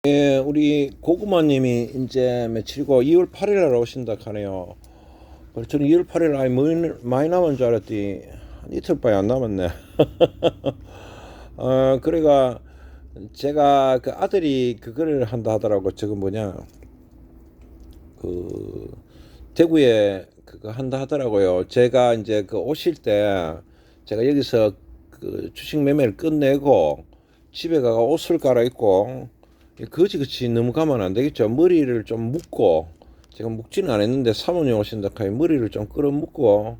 예, 우리 고구마님이 이제 며칠이고 2월 8일 날 오신다 하네요. 그래서 저는 2월 8일 날 많이 남은 줄 알았더니 한 이틀밖에 안 남았네. 그래가 제가 그 아들이 그거를 한다 하더라고. 저거 뭐냐, 그 대구에 그거 한다 하더라고요. 제가 이제 그 오실 때 제가 여기서 그 주식 매매를 끝내고 집에 가가 옷을 갈아입고, 거지같이 너무 가면 안 되겠죠. 머리를 좀 묶고, 제가 묶지는 않았는데 사모님 오신다 하니 머리를 좀 끌어 묶고,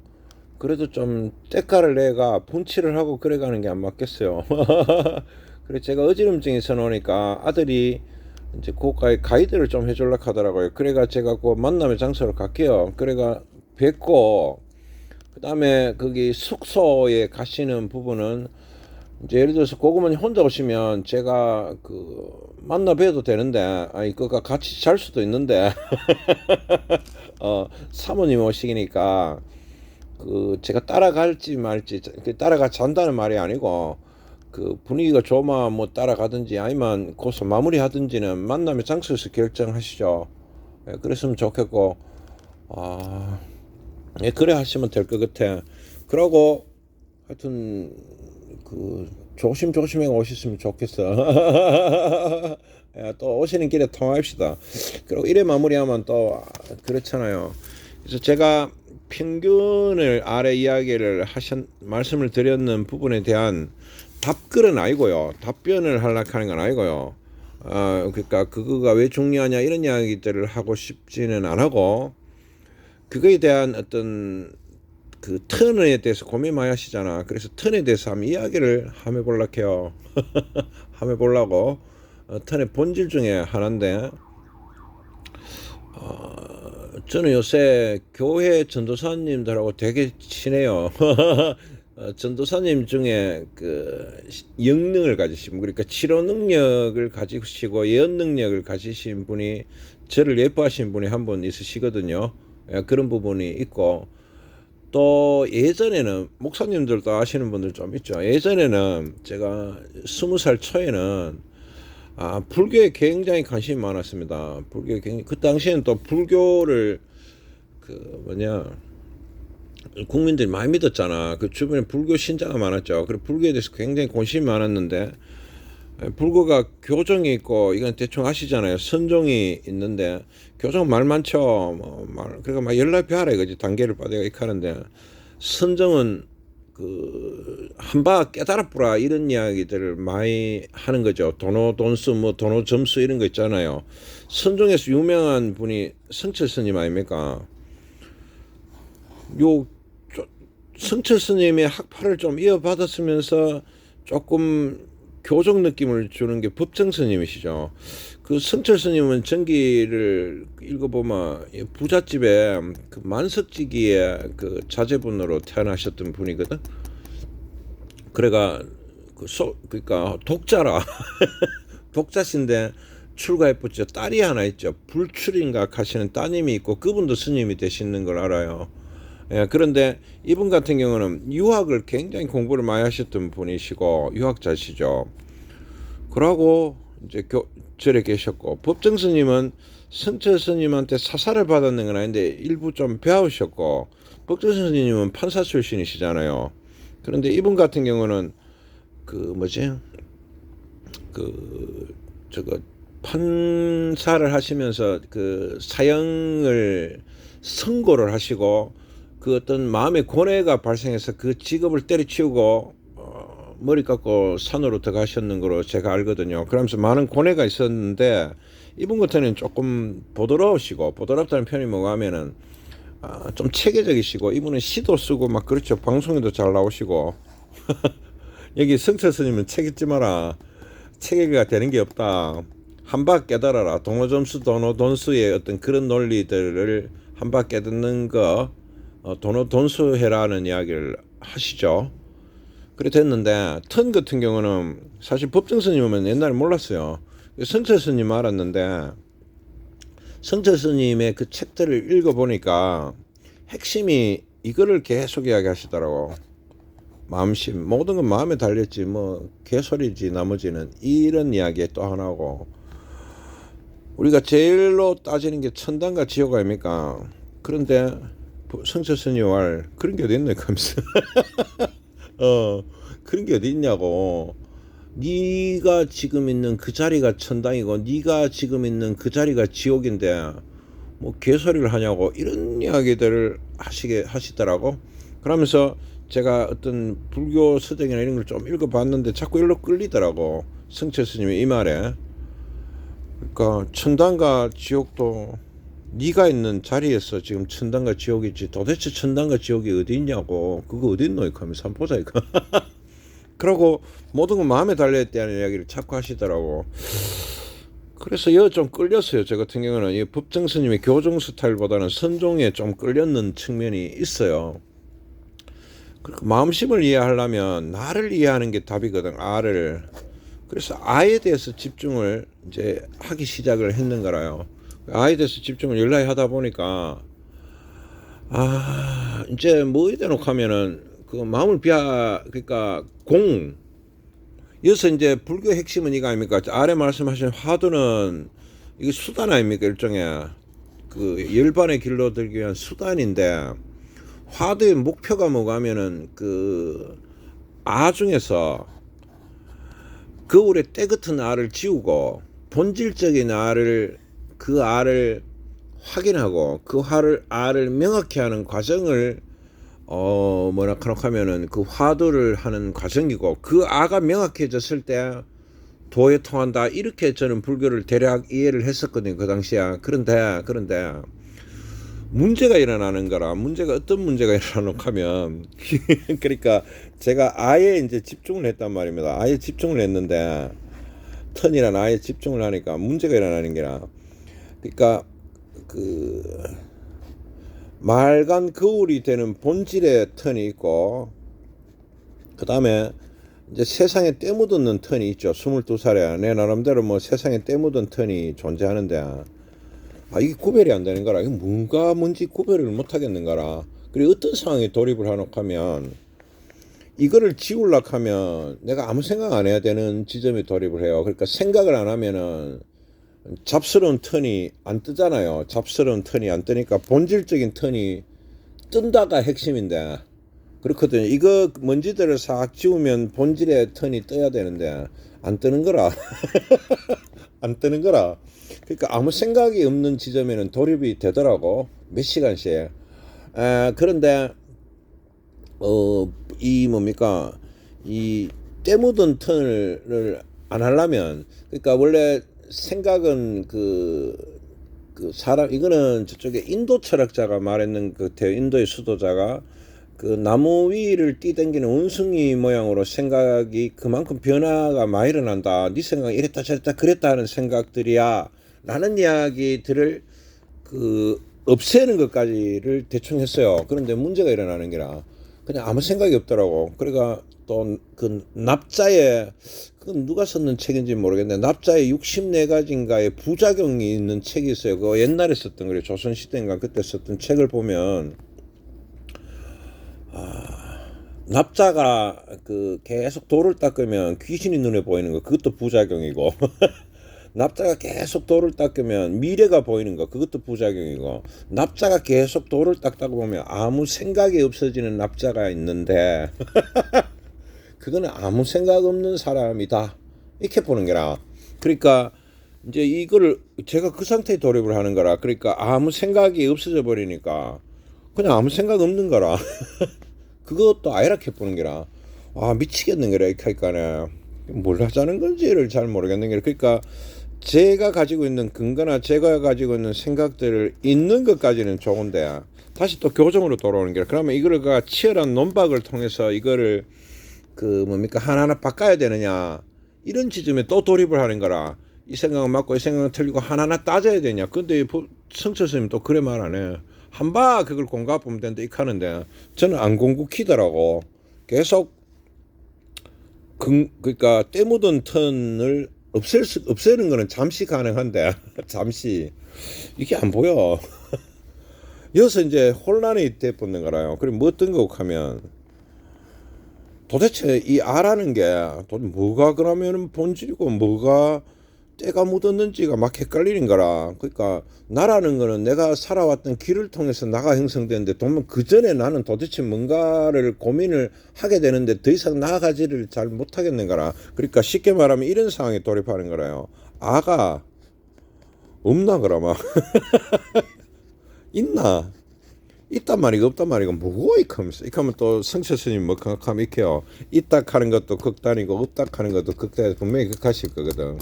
그래도 좀 때깔을 내가 분칠을 하고 그래 가는 게 안 맞겠어요. 그래 제가 어지럼증이 있어 놓으니까 아들이 이제 그거까지 가이드를 좀 해주려고 하더라고요. 그래가 제가 그 만남의 장소로 갈게요. 그래가 뵙고, 그 다음에 거기 숙소에 가시는 부분은 이제 예를 들어서 고구마님 혼자 오시면 제가 그 만나 뵈도 되는데, 아니 그가 같이 잘 수도 있는데 사모님 오시니까 그 제가 따라갈지 말지, 따라가 잔다는 말이 아니고 그 분위기가 좋으면 뭐 따라가든지 아니면 거기서 마무리하든지는 만남의 장소에서 결정하시죠. 예, 그랬으면 좋겠고, 아, 예, 그래 하시면 될 것 같아. 그러고 하여튼 그 조심조심해 오셨으면 좋겠어. 예, 또 오시는 길에 통화합시다. 그리고 이래 마무리하면 또 그렇잖아요. 그래서 제가 평균을 아래 이야기를 말씀을 드렸는 부분에 대한 답글은 아니고요. 답변을 하려고 하는 건 아니고요. 그러니까 그거가 왜 중요하냐 이런 이야기들을 하고 싶지는 안 하고, 그거에 대한 어떤 그 턴에 대해서 고민 많이 하시잖아. 그래서 턴에 대해서 한번 이야기를 한번 해보려고 해요. 한번 해보려고. 턴의 본질 중에 하나인데, 저는 요새 교회 전도사님들하고 되게 친해요. 전도사님 중에 그 영능을 가지신, 그러니까 치료 능력을 가지시고 예언 능력을 가지신 분이, 저를 예뻐하신 분이 한 분 있으시거든요. 예, 그런 부분이 있고, 또 예전에는 목사님들도 아시는 분들 좀 있죠. 예전에는 제가 20살 초에는 불교에 굉장히 관심이 많았습니다. 불교에 굉장히, 그 당시에는 또 불교를 그 뭐냐, 국민들이 많이 믿었잖아. 그 주변에 불교 신자가 많았죠. 그리고 불교에 대해서 굉장히 관심이 많았는데, 불교가 교정이 있고 이건 대충 아시잖아요. 선종이 있는데, 교정 말 많죠. 그러니까 막 연락해라 이거지. 단계를 받아가 이렇게 하는데, 선정은 그 한바 깨달아보라 이런 이야기들을 많이 하는 거죠. 도노 돈수 뭐 도노 점수 이런 거 있잖아요. 선종에서 유명한 분이 성철 스님 아닙니까? 요 성철 스님의 학파를 좀 이어받았으면서 조금 교정 느낌을 주는 게 법정 스님이시죠. 그 성철 스님은 전기를 읽어보면 부잣집에 그 만석지기의 그 자제분으로 태어나셨던 분이거든. 그래가 그러니까 독자라. 독자신데 출가해 붙죠. 딸이 하나 있죠. 불출인가 하시는 따님이 있고, 그분도 스님이 되시는 걸 알아요. 예, 그런데 이분 같은 경우는 유학을 굉장히 공부를 많이 하셨던 분이시고 유학자시죠. 그러고 이제 절에 계셨고, 법정 스님은 성철 스님한테 사사를 받았는 건 아닌데 일부 좀 배우셨고, 법정 스님은 판사 출신이시잖아요. 그런데 이분 같은 경우는 그 뭐지, 그 저거 판사를 하시면서 그 사형을 선고를 하시고, 그 어떤 마음의 고뇌가 발생해서 그 직업을 때려치우고 머리 깎고 산으로 들어가셨는 거로 제가 알거든요. 그러면서 많은 고뇌가 있었는데, 이분 같은 조금 보드라우시고, 보드랍다는 표현이 뭐가 하면은 좀 체계적이시고, 이분은 시도 쓰고 막 그렇죠. 방송에도 잘 나오시고. 여기 성철 스님은 책 읽지 마라. 체계가 되는 게 없다. 한바 깨달아라. 도노점수 도노돈수의 어떤 그런 논리들을 한바 깨닫는 거, 도노돈수해라는 이야기를 하시죠. 그래 됐는데, 턴 같은 경우는 사실 법정 스님은 옛날에 몰랐어요. 성철 스님 알았는데, 성철 스님의 그 책들을 읽어보니까 핵심이 이거를 계속 이야기하시더라고. 마음심, 모든 건 마음에 달렸지 뭐 개소리지 나머지는, 이런 이야기에 또 하나고, 우리가 제일로 따지는 게 천당과 지옥 아닙니까? 그런데 성철 스님 말 그런 게 어디 있노 하면서 그런 게 어디 있냐고. 네가 지금 있는 그 자리가 천당이고 네가 지금 있는 그 자리가 지옥인데 뭐 개소리를 하냐고 이런 이야기들을 하시더라고. 그러면서 제가 어떤 불교 서적이나 이런 걸 좀 읽어봤는데 자꾸 일로 끌리더라고. 성철 스님이 이 말에. 그러니까 천당과 지옥도 네가 있는 자리에서 지금 천당과 지옥이지 도대체 천당과 지옥이 어디 있냐고. 그거 어디 있노 이거 하면서 한번 보자 이거. 그러고 모든 건 마음에 달려있다는 이야기를 자꾸 하시더라고. 그래서 이거 좀 끌렸어요. 저 같은 경우는 이 법정 스님의 교정 스타일보다는 선종에 좀 끌렸는 측면이 있어요. 그리고 마음심을 이해하려면 나를 이해하는 게 답이거든. 아를. 그래서 아에 대해서 집중을 이제 하기 시작을 했는 거라요. 아에 대해서 집중을 열라히 하다 보니까 이제 뭐에 대놓고 하면은 그 마음을 그러니까 여기서 이제 불교 핵심은 이거 아닙니까? 아래 말씀하신 화두는 이게 수단 아닙니까? 일종의 그 열반의 길로 들기 위한 수단인데 화두의 목표가 뭐가 하면은 그 아 중에서 거울에 때 같은 아를 지우고 본질적인 아를 그 아를 확인하고 그 아를 명확히 하는 과정을 뭐라 하면은 그 화두를 하는 과정이고 그 아가 명확해졌을 때 도에 통한다 이렇게 저는 불교를 대략 이해를 했었거든요 그 당시에. 그런데 문제가 일어나는 거라. 문제가 어떤 문제가 일어나는 하면 그러니까 제가 아예 이제 집중을 했단 말입니다. 아예 집중을 했는데 턴이란 아예 집중을 하니까 문제가 일어나는 게라. 그러니까 그 말간 거울이 되는 본질의 턴이 있고 그 다음에 이제 세상에 때 묻었는 턴이 있죠. 22살에 내 나름대로 뭐 세상에 때 묻은 턴이 존재하는데 이게 구별이 안 되는 거라. 이게 뭔지 구별을 못 하겠는 거라. 그리고 어떤 상황에 돌입을 하놓고 하면 이거를 지우려고 하면 내가 아무 생각 안 해야 되는 지점에 돌입을 해요. 그러니까 생각을 안 하면은 잡스러운 턴이 안 뜨잖아요. 잡스러운 턴이 안 뜨니까 본질적인 턴이 뜬다가 핵심인데 그렇거든요. 이거 먼지들을 싹 지우면 본질의 턴이 떠야 되는데 안 뜨는 거라. 안 뜨는 거라. 그러니까 아무 생각이 없는 지점에는 돌입이 되더라고. 몇 시간씩. 그런데 이 뭡니까 이 때 묻은 턴을 안 하려면 그러니까 원래 생각은 그 사람 이거는 저쪽에 인도 철학자가 말했는 것 같아요. 인도의 수도자가 그 나무 위를 뛰댕기는 원숭이 모양으로 생각이 그만큼 변화가 많이 일어난다. 네 생각이 이랬다 저랬다 그랬다 하는 생각들이야 라는 이야기들을 그 없애는 것까지를 대충 했어요. 그런데 문제가 일어나는 게라 그냥 아무 생각이 없더라고. 그러니까 또 그 납자에 그건 누가 썼는 책인지 모르겠는데 납자에 64가지인가의 부작용이 있는 책이 있어요. 그거 옛날에 썼던 거래요. 조선시대인가 그때 썼던 책을 보면 납자가 그 계속 돌을 닦으면 귀신이 눈에 보이는 거 그것도 부작용이고 납자가 계속 돌을 닦으면 미래가 보이는 거 그것도 부작용이고 납자가 계속 돌을 닦다가 보면 아무 생각이 없어지는 납자가 있는데 그거는 아무 생각 없는 사람이다 이렇게 보는 게라. 그러니까 이제 이거를 제가 그 상태에 돌입을 하는 거라. 그러니까 아무 생각이 없어져 버리니까 그냥 아무 생각 없는 거라. 그것도 아이렇게 보는 게라. 미치겠는 거라 이렇게 하니까네 뭘 하자는 건지를 잘 모르겠는 게. 그러니까 제가 가지고 있는 근거나 제가 가지고 있는 생각들을 있는 것까지는 좋은데 다시 또 교정으로 돌아오는 게 그러면 이거를 치열한 논박을 통해서 이거를 그 뭡니까 하나하나 바꿔야 되느냐 이런 지점에 또 돌입을 하는 거라. 이 생각은 맞고 이 생각은 틀리고 하나하나 따져야 되냐. 근데 성철 스님이 또 그래 말 안 해. 한바 그걸 공부해 보면 된다 이렇게 하는데 저는 안 공부키더라고. 계속 그러니까 때 묻은 턴을 없애는 거는 잠시 가능한데 잠시 이게 안 보여. 여기서 이제 혼란이 돼버리는 거라요. 그럼 뭐 어떤 거 하면 도대체 이 아라는 게 뭐가 그러면 본질이고 뭐가 때가 묻었는지가 막 헷갈리는 거라. 그러니까 나라는 거는 내가 살아왔던 길을 통해서 나가 형성되는데 도면 그 전에 나는 도대체 뭔가를 고민을 하게 되는데 더 이상 나아가지를 잘 못하겠는 거라. 그러니까 쉽게 말하면 이런 상황에 돌입하는 거라요. 아가 없나 그러면 있나? 있단 말이고 없단 말이고 뭐고 이카면서 이카면 또 성철 스님 뭐 생각하면 이렇게요. 있다 하는 것도 극단이고 없다 하는 것도 극단에서 분명히 극하실 거거든.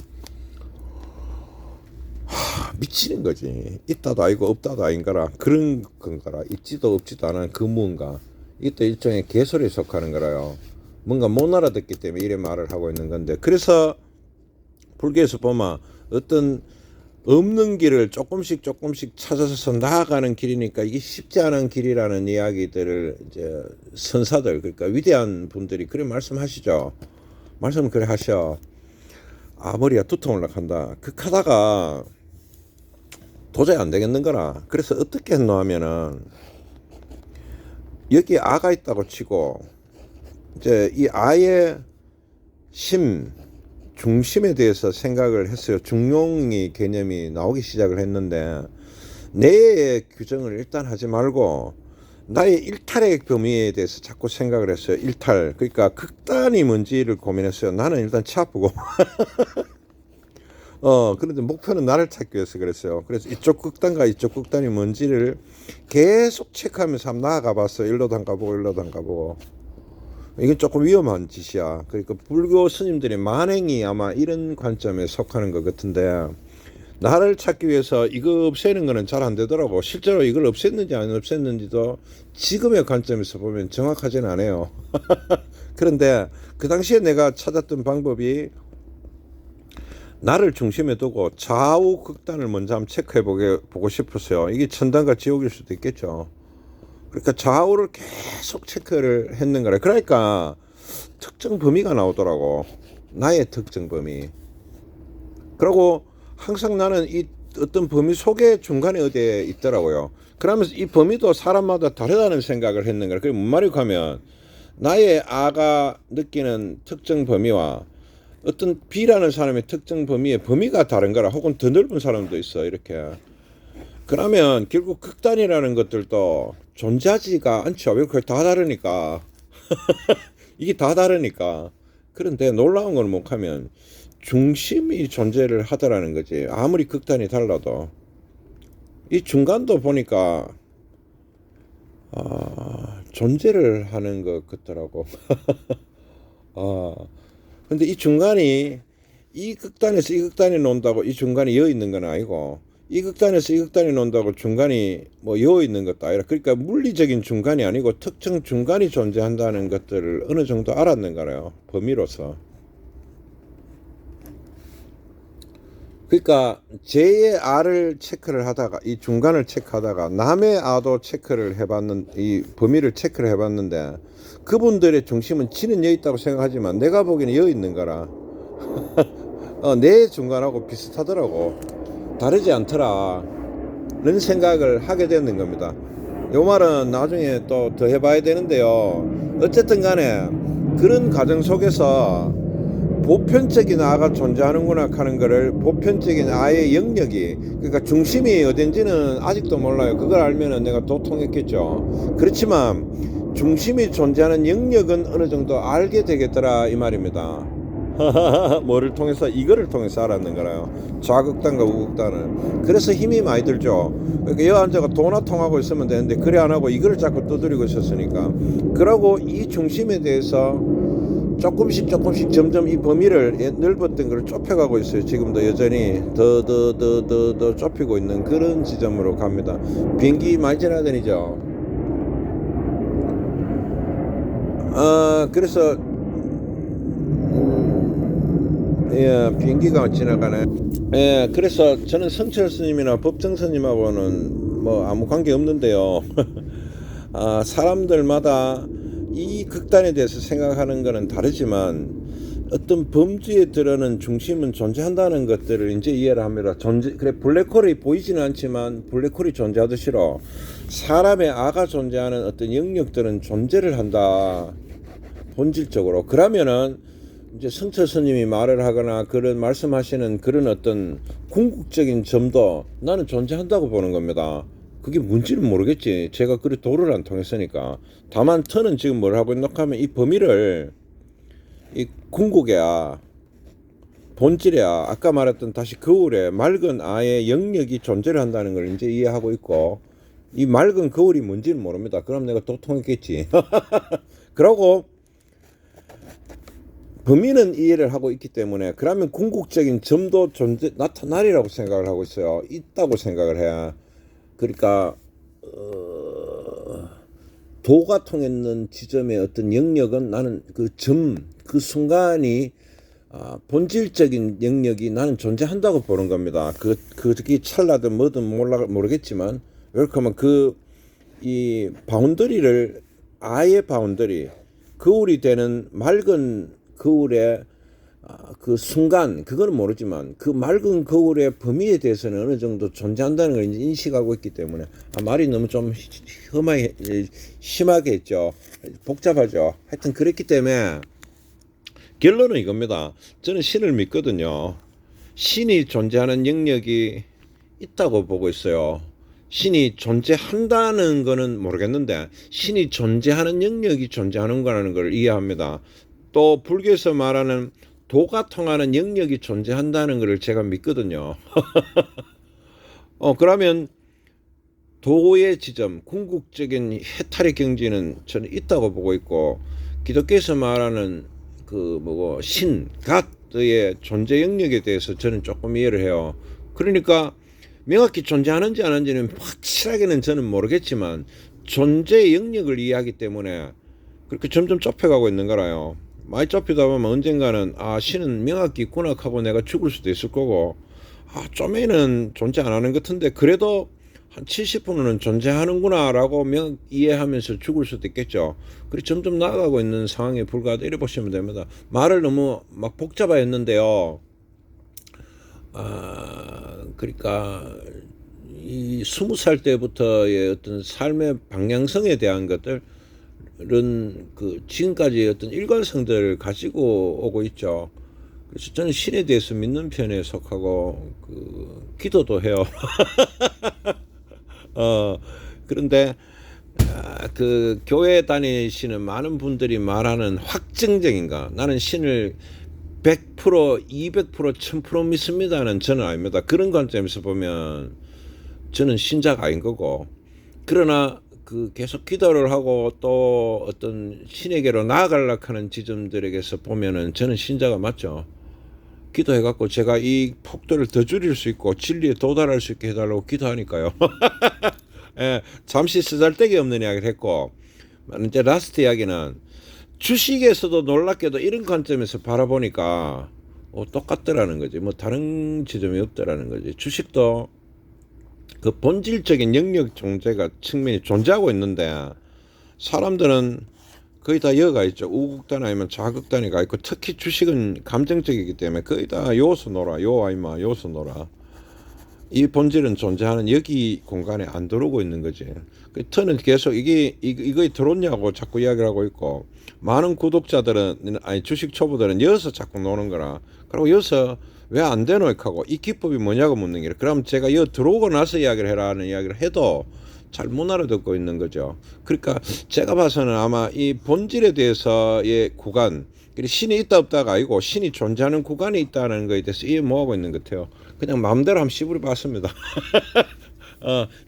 미치는 거지. 있다도 아니고 없다도 아닌가라. 그런 건가라. 있지도 없지도 않은 그 무언가. 이것도 일종의 개소리에 속하는 거라요. 뭔가 못 알아듣기 때문에 이래 말을 하고 있는 건데. 그래서 불교에서 보면 어떤 없는 길을 조금씩 찾아서 나아가는 길이니까 이게 쉽지 않은 길이라는 이야기들을 이제 선사들, 그러니까 위대한 분들이 그래 말씀하시죠. 말씀을 그래 하셔. 아, 머리가 두통 올라간다. 그 하다가 도저히 안 되겠는 거라. 그래서 어떻게 했노 하면은 여기 아가 있다고 치고 이제 이 아의 중심에 대해서 생각을 했어요. 중용이 개념이 나오기 시작을 했는데 내의 규정을 일단 하지 말고 나의 일탈의 범위에 대해서 자꾸 생각을 했어요. 일탈. 그러니까 극단이 뭔지를 고민했어요. 나는 일단 치 아프고 그런데 목표는 나를 찾기 위해서 그랬어요. 그래서 이쪽 극단과 이쪽 극단이 뭔지를 계속 체크하면서 한번 나아가 봤어요. 일로도 안 가보고 일로도 안 가보고. 이건 조금 위험한 짓이야. 그러니까 불교 스님들의 만행이 아마 이런 관점에 속하는 것 같은데 나를 찾기 위해서 이거 없애는 거는 잘 안 되더라고. 실제로 이걸 없앴는지 안 없앴는지도 지금의 관점에서 보면 정확하지는 않아요. 그런데 그 당시에 내가 찾았던 방법이 나를 중심에 두고 좌우 극단을 먼저 한번 체크해 보고 싶었어요. 이게 천당과 지옥일 수도 있겠죠. 그러니까 좌우를 계속 체크를 했는 거래. 그러니까 특정 범위가 나오더라고. 나의 특정 범위. 그리고 항상 나는 이 어떤 범위 속에 중간에 어디에 있더라고요. 그러면서 이 범위도 사람마다 다르다는 생각을 했는 거래. 그게 뭔 말이고 하면 나의 아가 느끼는 특정 범위와 어떤 B라는 사람의 특정 범위의 범위가 다른 거라. 혹은 더 넓은 사람도 있어. 이렇게. 그러면 결국 극단이라는 것들도 존재하지가 않죠. 왜 그게 다 다르니까. 이게 다 다르니까. 그런데 놀라운 건 뭐하면 중심이 존재를 하더라는 거지. 아무리 극단이 달라도. 이 중간도 보니까 존재를 하는 것 같더라고. 근데 이 중간이 이 극단에서 이 극단이 논다고 이 중간이 여어 있는 건 아니고 이 극단에서 이 극단이 논다고 중간이 뭐 여어 있는 것도 아니라 그러니까 물리적인 중간이 아니고 특정 중간이 존재한다는 것들을 어느 정도 알았는 거예요. 범위로서. 그러니까 제의 아를 체크를 하다가 이 중간을 체크하다가 남의 아도 체크를 해봤는 이 범위를 체크를 해봤는데 그분들의 중심은 지는 여기 있다고 생각하지만 내가 보기에는 여기 있는 거라. 내 중간하고 비슷하더라고. 다르지 않더라. 는 생각을 하게 되는 겁니다. 요 말은 나중에 또 더 해봐야 되는데요. 어쨌든 간에 그런 과정 속에서 보편적인 아가 존재하는구나 하는 거를 보편적인 아의 영역이 그러니까 중심이 어딘지는 아직도 몰라요. 그걸 알면은 내가 도통했겠죠. 그렇지만 중심이 존재하는 영역은 어느 정도 알게 되겠더라 이 말입니다. 뭐를 통해서 이거를 통해서 알았는 거라요. 좌극단과 우극단을. 그래서 힘이 많이 들죠. 그러니까 여 앉아가 도나 통하고 있으면 되는데 그래 안 하고 이거를 자꾸 두드리고 있었으니까. 그러고 이 중심에 대해서 조금씩 점점 이 범위를 넓었던 걸 좁혀가고 있어요. 지금도 여전히 더 좁히고 있는 그런 지점으로 갑니다. 비행기 많이 지나다니죠. 그래서 비행기가 지나가네. 그래서 저는 성철 스님이나 법정 스님하고는 뭐 아무 관계 없는데요. 사람들마다 이 극단에 대해서 생각하는 것은 다르지만 어떤 범주에 들어는 중심은 존재한다는 것들을 이제 이해를 합니다. 그래 블랙홀이 보이지는 않지만 블랙홀이 존재하듯이로 사람의 아가 존재하는 어떤 영역들은 존재를 한다. 본질적으로. 그러면은 이제 성철 스님이 말을 하거나 그런 말씀하시는 그런 어떤 궁극적인 점도 나는 존재한다고 보는 겁니다. 그게 뭔지는 모르겠지. 제가 그래 도를 안 통했으니까. 다만 저는 지금 뭘 하고 있노 하면 이 범위를 이 궁극이야, 본질이야, 아까 말했던 다시 거울에 맑은 아의 영역이 존재를 한다는 걸 이제 이해하고 있고, 이 맑은 거울이 뭔지는 모릅니다. 그럼 내가 도통했겠지. 그러고 범위는 이해를 하고 있기 때문에 그러면 궁극적인 점도 나타나리라고 생각을 하고 있어요. 있다고 생각을 해야. 그러니까 도가 통했는 지점의 어떤 영역은 나는 그 그 순간이 본질적인 영역이 나는 존재한다고 보는 겁니다. 그게 찰나든 뭐든 모르겠지만 이렇게 하면 이 바운더리를 아예 바운더리 거울이 되는 맑은 거울의 그 순간 그거는 모르지만 그 맑은 거울의 범위에 대해서는 어느 정도 존재한다는 걸 이제 인식하고 있기 때문에 말이 너무 좀 심하게 했죠. 복잡하죠. 하여튼 그랬기 때문에 결론은 이겁니다. 저는 신을 믿거든요. 신이 존재하는 영역이 있다고 보고 있어요. 신이 존재한다는 거는 모르겠는데 신이 존재하는 영역이 존재하는 거라는 걸 이해합니다. 또 불교에서 말하는 도가 통하는 영역이 존재한다는 것을 제가 믿거든요. 그러면 도의 지점, 궁극적인 해탈의 경지는 저는 있다고 보고 있고, 기독교에서 말하는 신, 갓의 존재 영역에 대해서 저는 조금 이해를 해요. 그러니까 명확히 존재하는지 안 하는지는 확실하게는 저는 모르겠지만 존재 영역을 이해하기 때문에 그렇게 점점 좁혀가고 있는 거라요. 많이 좁히다 보면 언젠가는 신은 명확히 있구나 하고 내가 죽을 수도 있을 거고, 좀에는 존재 안 하는 것 같은데 그래도 한 70%는 존재하는구나 라고 이해하면서 죽을 수도 있겠죠. 그리고 점점 나아가고 있는 상황에 불과하다 이래 보시면 됩니다. 말을 너무 막 복잡하게 했는데요. 그러니까 이 20살 때부터의 어떤 삶의 방향성에 대한 것들은 지금까지의 어떤 일관성들을 가지고 오고 있죠. 그래서 저는 신에 대해서 믿는 편에 속하고 기도도 해요. 그런데 교회 다니시는 많은 분들이 말하는 확증적인가, 나는 신을 100%, 200%, 1000% 믿습니다는 저는 아닙니다. 그런 관점에서 보면 저는 신자가 아닌 거고, 그러나 계속 기도를 하고 또 어떤 신에게로 나아가려고 하는 지점들에게서 보면은 저는 신자가 맞죠. 기도해갖고 제가 이 폭도를 더 줄일 수 있고 진리에 도달할 수 있게 해달라고 기도하니까요. 예, 잠시 쓰잘데기 없는 이야기를 했고, 이제 라스트 이야기는 주식에서도 놀랍게도 이런 관점에서 바라보니까 똑같더라는 거지. 뭐 다른 지점이 없더라는 거지. 주식도 그 본질적인 영역 측면이 존재하고 있는데 사람들은 거의 다 여가 있죠. 우극단 아니면 좌극단이 가 있고, 특히 주식은 감정적이기 때문에 거의 다 요소 놀아, 요소 놀아. 이 본질은 존재하는 여기 공간에 안 들어오고 있는 거지. 저는 계속 이거에 들어오냐고 자꾸 이야기를 하고 있고, 많은 구독자들은, 주식 초보들은 여기서 자꾸 노는 거라. 그리고 여기서 왜 안 되노? 하고 이 기법이 뭐냐고 묻는 게, 그럼 제가 여기 들어오고 나서 이야기를 해라는 이야기를 해도 잘 못 알아듣고 있는 거죠. 그러니까 제가 봐서는 아마 이 본질에 대해서의 구간, 신이 있다 없다가 아니고 신이 존재하는 구간이 있다는 거에 대해서 이해 못하고 있는 것 같아요. 그냥 마음대로 한번 씨부리 봤습니다.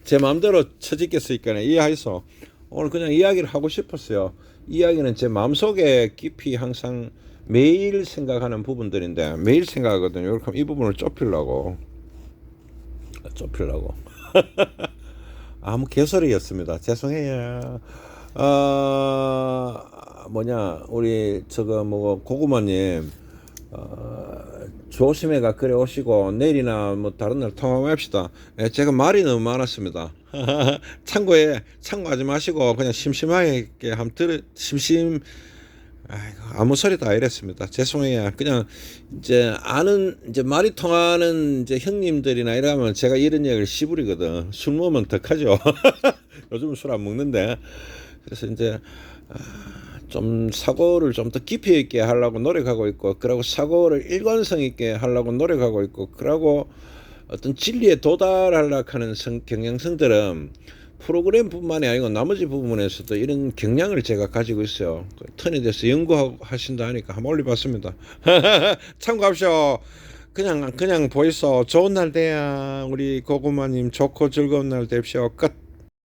제 마음대로 처짓겠으니까 이해해서 오늘 그냥 이야기를 하고 싶었어요. 이야기는 제 마음속에 깊이 항상 매일 생각하는 부분들인데, 매일 생각하거든요. 이렇게 하면 이 부분을 좁히려고. 아무 개소리였습니다. 죄송해요. 우리 고구마님, 조심해가 그래 오시고 내일이나 뭐 다른 날 통화합시다. 제가 말이 너무 많았습니다. 참고하지 마시고 그냥 심심하게 아무 소리 다 이랬습니다. 죄송해요. 그냥 이제 말이 통하는 형님들이나 이러면 제가 이런 얘기를 씨부리거든. 술 먹으면 덕하죠. 요즘 술 안 먹는데. 그래서 이제 좀 사고를 좀 더 깊이 있게 하려고 노력하고 있고, 그러고 사고를 일관성 있게 하려고 노력하고 있고, 그러고 어떤 진리에 도달하려고 하는 경향성들은 프로그램뿐만이 아니고 나머지 부분에서도 이런 경향을 제가 가지고 있어요. 그 턴에 대해서 연구하신다 하니까 한번 올려봤습니다. 참고하십시오. 그냥 보이소. 좋은 날 돼야 우리 고구마님, 좋고 즐거운 날 되십시오. 끝.